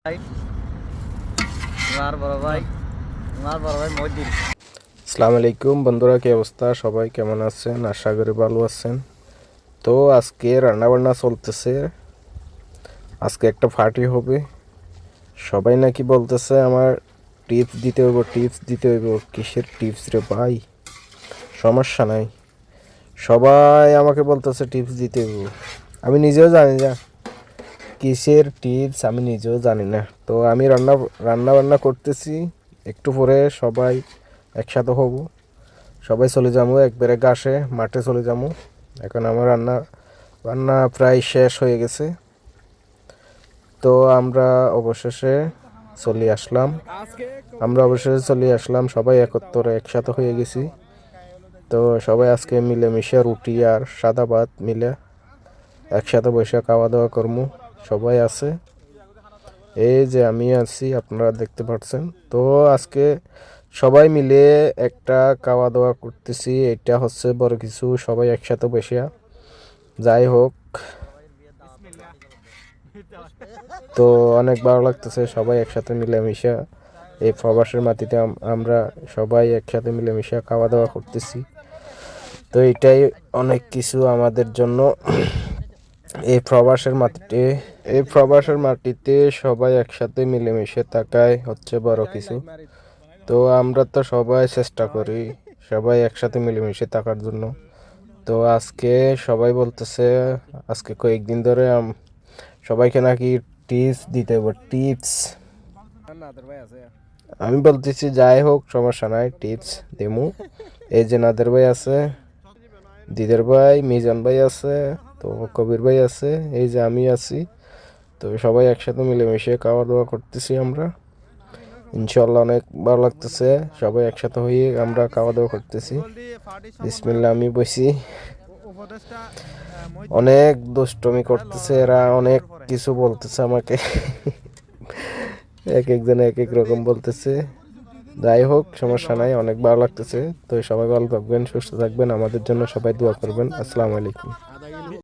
আসসালামু আলাইকুম বন্ধুরা, কি অবস্থা? সবাই কেমন আছেন? আশা করি ভালো আছেন। তো আজকে রান্নাবান্না চলতেছে। আজকে একটা পার্টি হবে। সবাই নাকি বলতেছে আমার টিপস দিতে হইব। কিসের টিপস রে ভাই? সমস্যা নাই, সবাই আমাকে বলতেছে টিপস দিতে হইব। আমি নিজেও জানি না কিসের টিপস, আমি নিজেও জানি না। তো আমি রান্না বান্না করতেছি। একটু পরে সবাই একসাথে হব, সবাই চলে যাবো একবারে মাঠে চলে যাবো। এখন আমার রান্না বান্না প্রায় শেষ হয়ে গেছে। তো অবশেষে চলে আসলাম সবাই একত্রে একসাথে হয়ে গেছি। তো সবাই আজকে মিলেমিশে রুটি আর সাদা ভাত মিলে একসাথে বসে খাওয়া দাওয়া করবো। সবাই আছে, এই যে আমি আছি, আপনারা দেখতে পাচ্ছেন। তো আজকে সবাই মিলে একটা খাওয়া দাওয়া করতেছি, এটা হচ্ছে বড় কিছু। সবাই একসাথে বসে, যাই হোক, তো অনেক ভালো লাগতেছে সবাই একসাথে মিলেমিশে এই প্রবাসের মাটিতে আমরা সবাই একসাথে মিলেমিশে খাওয়া দাওয়া করতেছি। তো এটাই অনেক কিছু আমাদের জন্য। এই প্রবাসের মাটিতে সবাই একসাথে মিলেমিশে থাকাই হচ্ছে বড় কিছু। তো আমরা তো সবাই চেষ্টা করি সবাই একসাথে মিলেমিশে থাকার জন্য। তো আজকে সবাই বলতেছে, আজকে কয়েকদিন ধরে সবাইকে নাকি টিপস দিতে হবে। টিপস আমি বলতেছি, যাই হোক, সমস্যা নাই, টিপস দেমু। এই যে নাদের ভাই আছে, দিদের ভাই, মিজান ভাই আছে, তো কবির ভাই আছে, এই যে আমি আছি। তো সবাই একসাথে মিলেমিশে খাওয়া দাওয়া করতেছি আমরা। ইনশাল্লাহ অনেক ভালো লাগতেছে, সবাই একসাথে হয়ে আমরা খাওয়া দাওয়া করতেছি। বিসমিল্লাহ, আমি বসি। অনেক দুষ্টমি করতেছে এরা, অনেক কিছু বলতেছে আমাকে। এক একজনে এক এক রকম বলতেছে। যাই হোক, সমস্যা নাই, অনেক ভালো লাগতেছে। তো সবাই ভালো থাকবেন, সুস্থ থাকবেন, আমাদের জন্য সবাই দোয়া করবেন। আসসালামু আলাইকুম।